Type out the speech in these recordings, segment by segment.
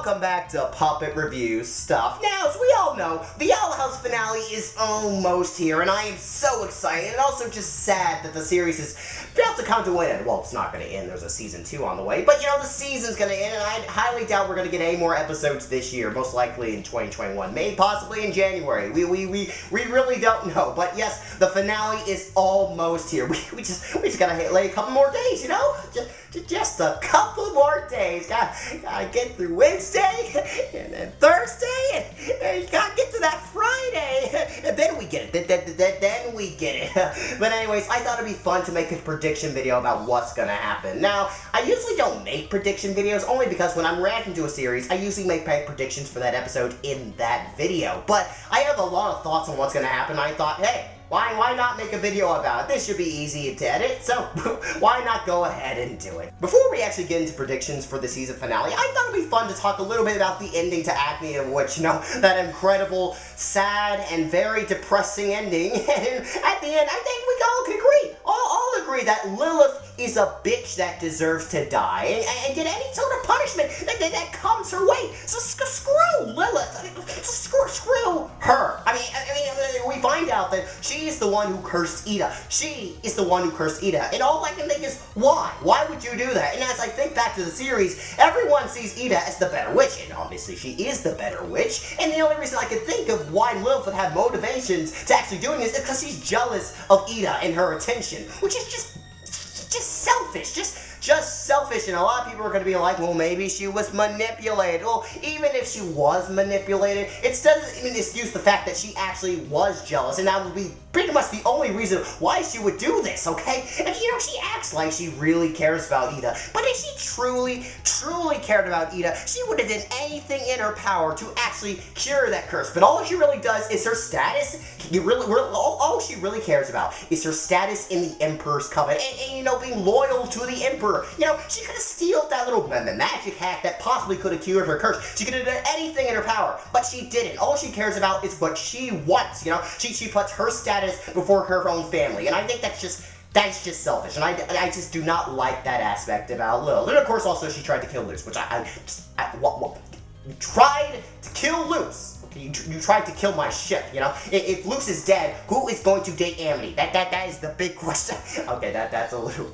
welcome back to Puppet Review Stuff. Now, as we all know, the Owl House finale is almost here, and I am so excited, and also just sad that the series is about to come to an end. Well, it's not going to end, there's a season 2 on the way, but you know, the season's going to end, and I highly doubt we're going to get any more episodes this year, most likely in 2021, maybe possibly in January. We really don't know, but yes, the finale is almost here. We just gotta lay a couple more days, you know? Just a couple more days. Gotta get through Wednesday, and then Thursday, and you gotta get to that Friday, and then we get it. Then we get it. But anyways, I thought it'd be fun to make a prediction video about what's gonna happen. Now, I usually don't make prediction videos, only because when I'm reacting to a series, I usually make predictions for that episode in that video. But I have a lot of thoughts on what's gonna happen. I thought, hey, why not make a video about it? This should be easy to edit, so why not go ahead and do it? Before we actually get into predictions for the season finale, I thought it'd be fun to talk a little bit about the ending to Acme, of which, you know, that incredible, sad, and very depressing ending. And at the end, I think we all can agree, all agree that Lilith is a bitch that deserves to die and get any sort of punishment that comes her way. So screw Lilith. Screw her. I mean, we find out that she is the one who cursed Ida. She is the one who cursed Ida. And all I can think is, why? Why would you do that? And as I think back to the series, everyone sees Ida as the better witch. And obviously she is the better witch. And the only reason I can think of why Lilith would have motivations to actually doing this is because she's jealous of Ida and her attention. Which is just selfish. Just selfish, and a lot of people are going to be like, well, maybe she was manipulated. Well, even if she was manipulated, it doesn't even excuse the fact that she actually was jealous, and that would be pretty much the only reason why she would do this, okay? And you know, she acts like she really cares about Ida, but if she truly cared about Ida, she would have done anything in her power to actually cure that curse. But all she really does is her status. All she really cares about is her status in the Emperor's Coven, and you know, being loyal to the Emperor. You know, she could have stealed that little magic hack that possibly could have cured her curse. She could have done anything in her power, but she didn't. All she cares about is what she wants, you know? She puts her status before her own family, and I think that's just selfish, and I just do not like that aspect about Lil. And of course, also, she tried to kill Luce, which you tried to kill Luce. You tried to kill my ship, you know? If Luce is dead, who is going to date Amity? That is the big question. Okay, that's a little...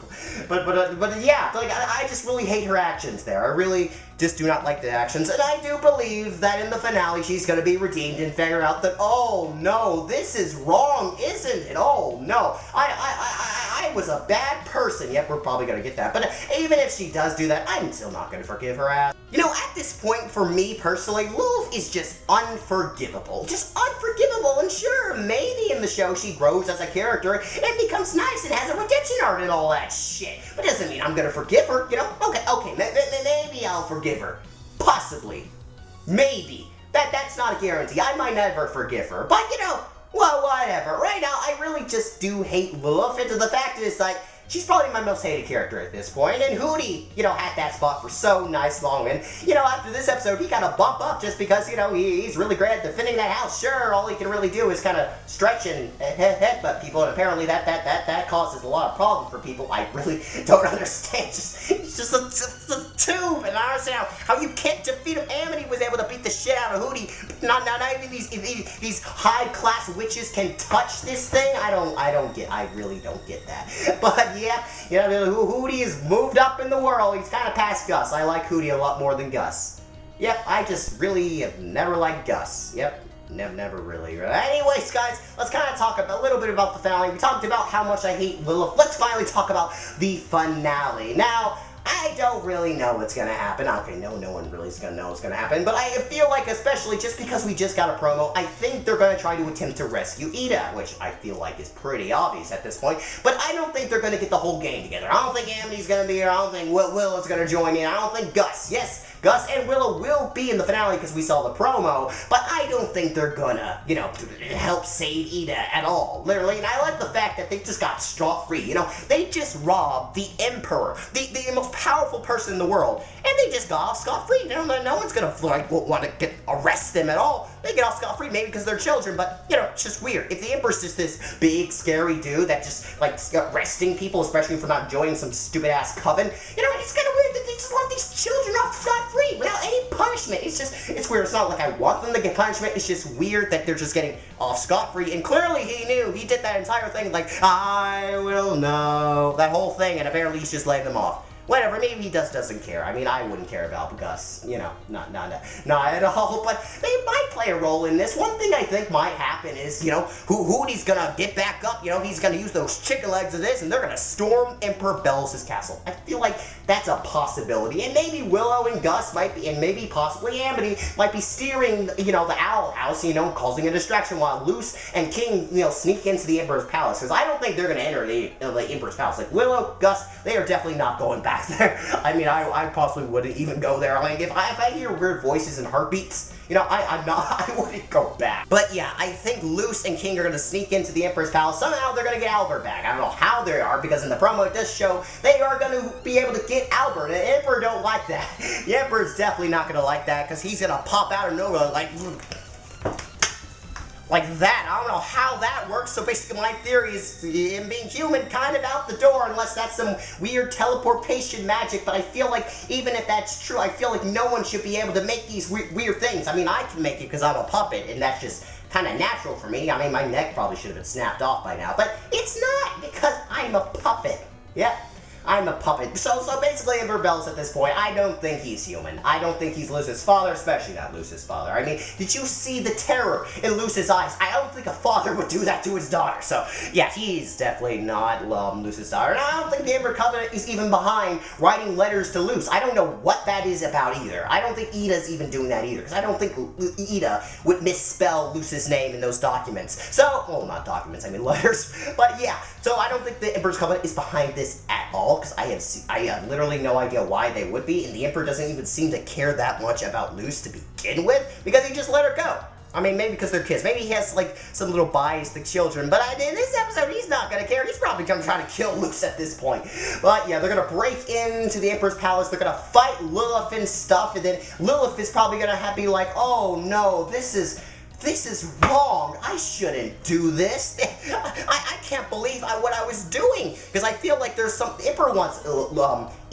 But yeah, like, I just really hate her actions there. I really just do not like the actions, and I do believe that in the finale she's going to be redeemed and figure out that, oh no, this is wrong, isn't it? Oh no, I was a bad person. Yep, we're probably going to get that, but even if she does do that, I'm still not going to forgive her ass. You know, at this point, for me personally, Lilith is just unforgivable. Just unforgivable, and sure, maybe in the show she grows as a character and becomes nice and has a redemption arc and all that shit, but it doesn't mean I'm going to forgive her, you know? Okay, maybe I'll forgive her. Possibly. Maybe. That's not a guarantee. I might never forgive her, but you know, well, whatever. Right now, I really just do hate Lilith, and the fact is, like, she's probably my most hated character at this point, and Hootie, you know, had that spot for so nice long, and, you know, after this episode, he got a bump up just because, you know, he's really great at defending that house. Sure, all he can really do is kind of stretch and headbutt people, and apparently that causes a lot of problems for people. I really don't understand. It's just a tube, and I understand how you can't defeat him. Amity was able to beat the shit out of Hootie, but not even these high-class witches can touch this thing. I really don't get that. But yeah, you know, Hootie has moved up in the world. He's kind of past Gus. I like Hootie a lot more than Gus. Yep, I just really have never liked Gus. Yep, never really. Anyways, guys, let's kind of talk a little bit about the finale. We talked about how much I hate Lilith. Let's finally talk about the finale. Now, I don't really know what's gonna happen. Okay, no one really is gonna know what's gonna happen, but I feel like, especially just because we just got a promo, I think they're gonna try to attempt to rescue Ida, which I feel like is pretty obvious at this point, but I don't think they're gonna get the whole gang together. I don't think Amity's gonna be here. I don't think Will is gonna join in. I don't think Gus. Yes, Gus and Willow will be in the finale because we saw the promo, but I don't think they're gonna, you know, help save Ida at all, literally. And I like the fact that they just got scot-free, you know. They just robbed the Emperor, the most powerful person in the world, and they just got off scot-free. No one's gonna, like, want to arrest them at all. They get off scot-free, maybe because they're children, but, you know, it's just weird. If the Emperor's just this big, scary dude that just, like, arresting people, especially for not joining some stupid-ass coven, you know, it's kind of weird that just let these children off scot-free without any punishment. It's weird. It's not like I want them to get punishment. It's just weird that they're just getting off scot-free. And clearly he knew. He did that entire thing like, I will know. That whole thing, and apparently he's just letting them off. Whatever, maybe he doesn't care. I mean, I wouldn't care about Gus, you know, not at all, but they might play a role in this. One thing I think might happen is, you know, Hooty's gonna get back up, you know, he's gonna use those chicken legs of this, and they're gonna storm Emperor Belus' castle. I feel like that's a possibility, and maybe Willow and Gus might be, and maybe possibly Amity might be steering, you know, the Owl House, you know, causing a distraction while Luce and King, you know, sneak into the Emperor's palace, because I don't think they're gonna enter the Emperor's palace. Like, Willow, Gus, they are definitely not going back there. I mean, I possibly wouldn't even go there. Like, if I hear weird voices and heartbeats, you know, I wouldn't go back. But yeah, I think Luce and King are gonna sneak into the Emperor's palace. Somehow they're gonna get Albert back. I don't know how they are, because in the promo it does show they are gonna be able to get Albert. And the Emperor don't like that. The Emperor's definitely not gonna like that, because he's gonna pop out of nowhere like that. I don't know how that works. So basically my theory is him being human kind of out the door, unless that's some weird teleportation magic. But I feel like even if that's true, I feel like no one should be able to make these weird things. I mean, I can make it because I'm a puppet, and that's just kind of natural for me. I mean, my neck probably should have been snapped off by now, but it's not, because I'm a puppet. Yeah. I'm a puppet. So basically, Emperor Belus at this point, I don't think he's human. I don't think he's Luce's father, especially not Luce's father. I mean, did you see the terror in Luce's eyes? I don't think a father would do that to his daughter. So, yeah, he's definitely not Luce's daughter. And I don't think the Emperor Covenant is even behind writing letters to Luce. I don't know what that is about either. I don't think Ida's even doing that either, because I don't think Ida would misspell Luce's name in those documents. So, well, not documents, I mean letters. But yeah, so I don't think the Emperor's Covenant is behind this at all, because I have literally no idea why they would be, and the Emperor doesn't even seem to care that much about Luce to begin with, because he just let her go. I mean, maybe because they're kids. Maybe he has, like, some little bias to children, but in this episode, he's not gonna care. He's probably gonna try to kill Luce at this point. But yeah, they're gonna break into the Emperor's palace, they're gonna fight Lilith and stuff, and then Lilith is probably gonna be like, oh no, this is wrong. I shouldn't do this. I can't believe what I was doing. Because I feel like there's some... The Emperor wants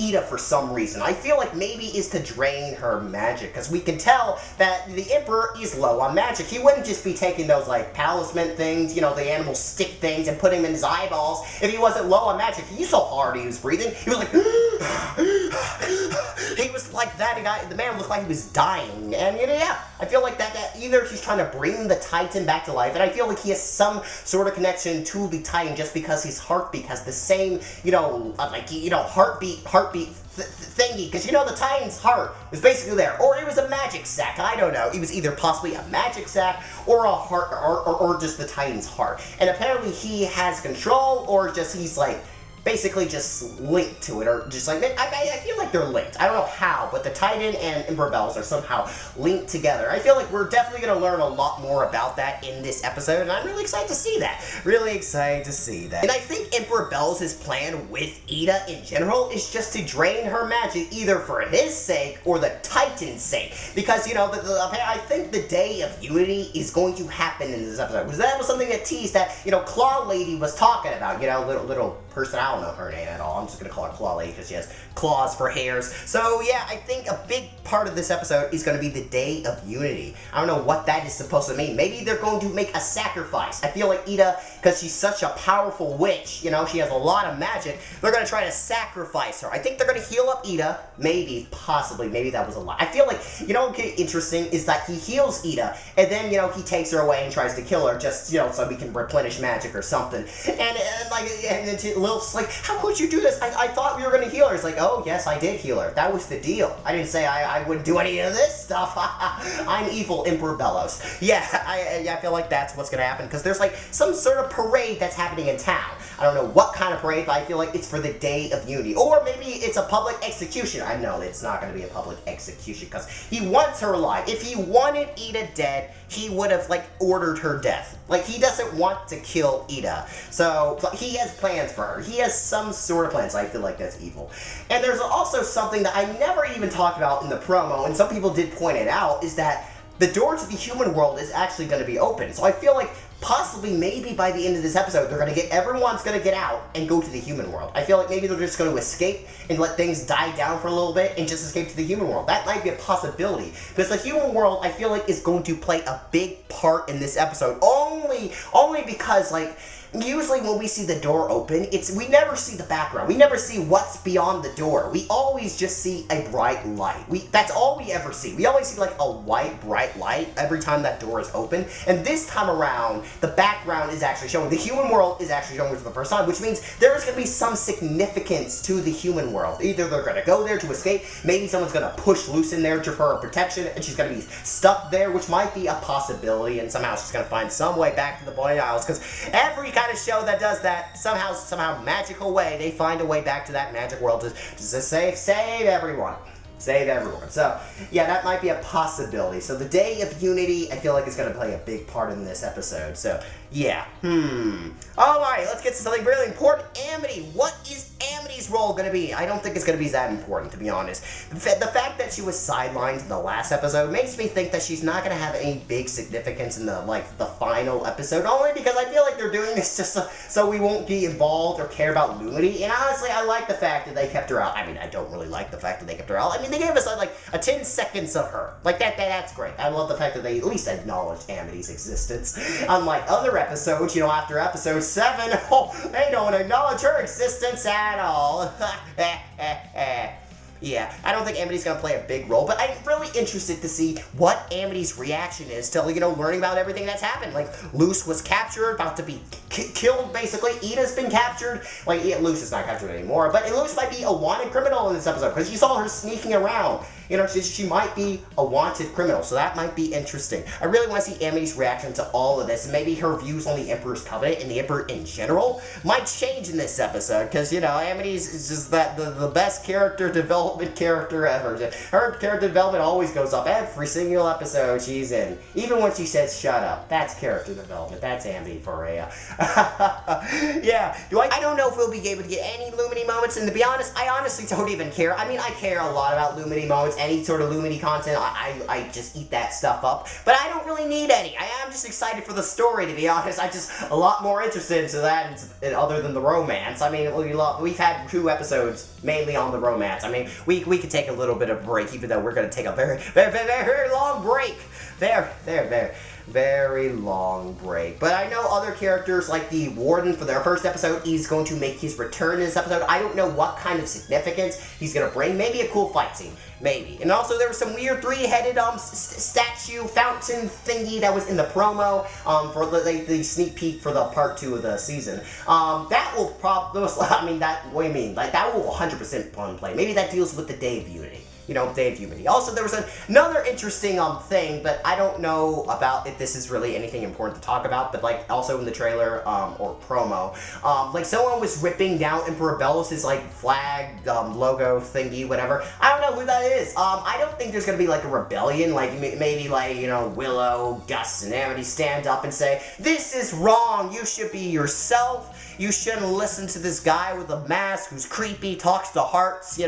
Ida for some reason. I feel like maybe is to drain her magic. Because we can tell that the Emperor is low on magic. He wouldn't just be taking those, like, talisman things, you know, the animal stick things, and putting them in his eyeballs if he wasn't low on magic. You saw how hard he was breathing. He was like... he was like that. The man looked like he was dying. And, yeah, I feel like that either he's trying to bring the Titan back to life, and I feel like he has some sort of connection to the Titan just because his heartbeat has the same, you know, heartbeat thingy, because, you know, the Titan's heart was basically there, or it was a magic sack. I don't know. It was either possibly a magic sack or a heart, or just the Titan's heart. And apparently he has control, or just he's like basically just linked to it, or just like, I feel like they're linked. I don't know how, but the Titan and Emperor Belus are somehow linked together. I feel like we're definitely going to learn a lot more about that in this episode, and I'm really excited to see that. Really excited to see that. And I think Emperor Belus' plan with Ida in general is just to drain her magic, either for his sake or the Titan's sake. Because, you know, I think the Day of Unity is going to happen in this episode. Because that was something that teased that, you know, Claw Lady was talking about, you know, little person. I don't know her name at all. I'm just gonna call her Claw Lady because she has claws for hairs. So yeah, I think a big part of this episode is gonna be the Day of Unity. I don't know what that is supposed to mean. Maybe they're going to make a sacrifice. I feel like Ida, because she's such a powerful witch, you know, she has a lot of magic, they're gonna try to sacrifice her. I think they're gonna heal up Ida. Maybe, possibly, maybe that was a lie. I feel like, you know, what's interesting is that he heals Ida, and then, you know, he takes her away and tries to kill her just, you know, so he can replenish magic or something. And then Lilith's like, how could you do this? I thought we were going to heal her. It's like, oh, yes, I did heal her. That was the deal. I didn't say I wouldn't do any of this stuff. I'm evil Emperor Belus. Yeah, I feel like that's what's going to happen, because there's, like, some sort of parade that's happening in town. I don't know what kind of parade, but I feel like it's for the Day of Unity. Or maybe it's a public execution. I know it's not going to be a public execution, because he wants her alive. If he wanted Ida dead, he would have, like, ordered her death. Like, he doesn't want to kill Ida. So he has plans for her. He has some sort of plans. I feel like that's evil. And there's also something that I never even talked about in the promo, and some people did point it out, is that the door to the human world is actually going to be open. So I feel like possibly, maybe by the end of this episode, everyone's gonna get out and go to the human world. I feel like maybe they're just gonna escape and let things die down for a little bit and just escape to the human world. That might be a possibility, because the human world, I feel like, is going to play a big part in this episode, only because, like, usually when we see the door open, we never see the background. We never see what's beyond the door. We always just see a bright light. That's all we ever see. We always see like a white, bright light every time that door is open. And this time around, the background is actually showing. The human world is actually showing for the first time, which means there is going to be some significance to the human world. Either they're going to go there to escape, maybe someone's going to push Luce in there for her protection, and she's going to be stuck there, which might be a possibility, and somehow she's going to find some way back to the Boy Isles, because every kind of show that does that, somehow magical way, they find a way back to that magic world to save everyone. Save everyone. So, yeah, that might be a possibility. So the Day of Unity, I feel like, is going to play a big part in this episode. So, yeah. Alright, let's get to something really important. Amity. What is Amity's role going to be? I don't think it's going to be that important, to be honest. The fact that she was sidelined in the last episode makes me think that she's not going to have any big significance in the final episode, only because I feel like they're doing this just so we won't be involved or care about Lumity. And honestly, I like the fact that they kept her out. I mean, I don't really like the fact that they kept her out. I mean, they gave us like a 10 seconds of her. Like, that's great. I love the fact that they at least acknowledged Amity's existence. Unlike other episodes, after episode 7, they don't acknowledge her existence at all. Yeah, I don't think Amity's gonna play a big role, but I'm really interested to see what Amity's reaction is to, learning about everything that's happened. Like, Luce was captured, about to be killed, basically. Ida's been captured. Like, Luce is not captured anymore, but Luce might be a wanted criminal in this episode, because you saw her sneaking around. She might be a wanted criminal, so that might be interesting. I really want to see Amity's reaction to all of this, and maybe her views on the Emperor's Covenant and the Emperor in general might change in this episode, because, Amity's just the best character development character ever. Her character development always goes up every single episode she's in. Even when she says, shut up. That's character development. That's Amity for you. Yeah. I don't know if we'll be able to get any Lumity moments, and to be honest, I honestly don't even care. I mean, I care a lot about Lumity moments. Any sort of Lumity content, I just eat that stuff up. But I don't really need any. I am just excited for the story, to be honest. I'm just a lot more interested into that, and other than the romance. I mean, we've had 2 episodes mainly on the romance. I mean, we could take a little bit of a break, even though we're going to take a very, very, very, very long break. Very long break. But I know other characters, like the Warden for their first episode, he's going to make his return in this episode. I don't know what kind of significance he's going to bring. Maybe a cool fight scene. Maybe. And also there was some weird 3-headed statue fountain thingy that was in the promo for the sneak peek for the part 2 of the season. That will what do you mean? Like, that will 100% fun play. Maybe that deals with the Day of Unity. Day of Unity. Also, there was another interesting thing, but I don't know about if this is really anything important to talk about, but also in the trailer or promo, someone was ripping down Emperor Bellos' flag logo thingy, whatever. I don't know who that is. I don't think there's gonna be a rebellion, maybe Willow, Gus, and Amity stand up and say, this is wrong, you should be yourself. You shouldn't listen to this guy with a mask who's creepy, talks to hearts,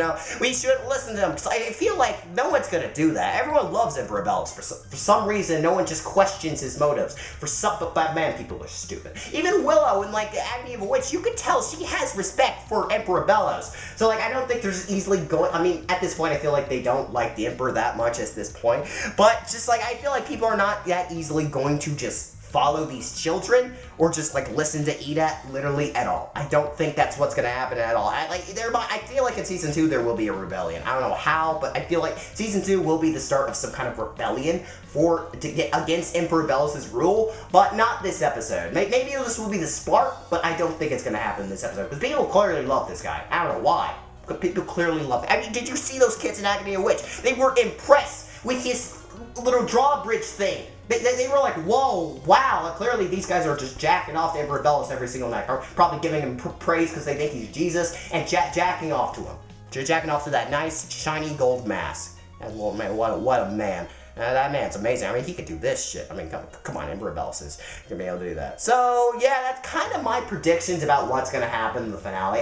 We shouldn't listen to him, because I feel like no one's gonna do that. Everyone loves Emperor Bellos. For some reason, no one just questions his motives. But man, people are stupid. Even Willow in, Agony of a Witch, you could tell she has respect for Emperor Bellos. So, I don't think there's easily at this point, I feel like they don't like the Emperor that much at this point. But, just, I feel like people are not that easily going to just follow these children, or just listen to Ida literally at all. I don't think that's what's gonna happen at all. I feel like in season 2 there will be a rebellion. I don't know how, but I feel like season 2 will be the start of some kind of rebellion to get against Emperor Bellos' rule, but not this episode. Maybe this will be the spark, but I don't think it's gonna happen in this episode, because people clearly love this guy. I don't know why, but people clearly love it. I mean, did you see those kids in Agony of a Witch? They were impressed with his little drawbridge thing. They were like, whoa, wow, clearly these guys are just jacking off to Emperor Bellos every single night, or probably giving him praise because they think he's Jesus, and jacking off to him. Jacking off to that nice, shiny gold mask. And well, man, what a man. That man's amazing. I mean, he could do this shit. I mean, come on, Emperor Bells is gonna be able to do that. So yeah, that's kind of my predictions about what's gonna happen in the finale.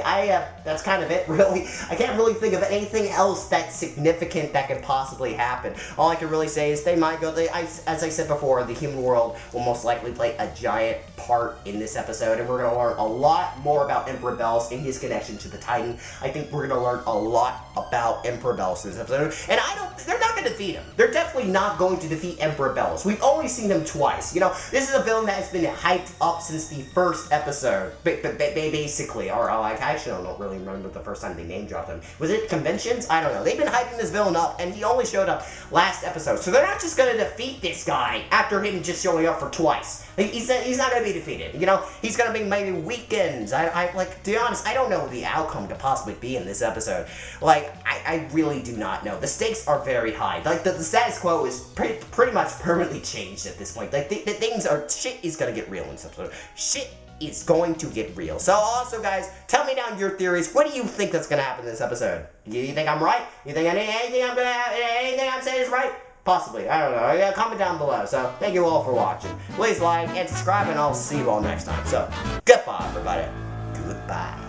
That's kind of it, really. I can't really think of anything else that's significant that could possibly happen. All I can really say is they might go. As I said before, the human world will most likely play a giant part in this episode, and we're gonna learn a lot more about Emperor Bells and his connection to the Titan. I think we're gonna learn a lot about Emperor Bells in this episode, and they're not gonna defeat him. They're definitely not going to defeat Emperor Bells. We've only seen him twice. You know, this is a villain that has been hyped up since the first episode, basically. Or I actually don't really remember the first time they name dropped him. Was it conventions? I don't know. They've been hyping this villain up, and he only showed up last episode. So they're not just gonna defeat this guy after him just showing up for twice. He's not gonna be defeated. You know, he's gonna be maybe weakened. To be honest, I don't know what the outcome could possibly be in this episode. Like, I really do not know. The stakes are very high. Like, the status quo is pretty much permanently changed at this point. Like, shit is gonna get real in this episode. Shit is going to get real. So also, guys, tell me down your theories. What do you think that's gonna happen in this episode? You think I'm right? You think anything I'm saying is right? Possibly. I don't know. Comment down below. So, thank you all for watching. Please like and subscribe, and I'll see you all next time. So, goodbye, everybody. Goodbye.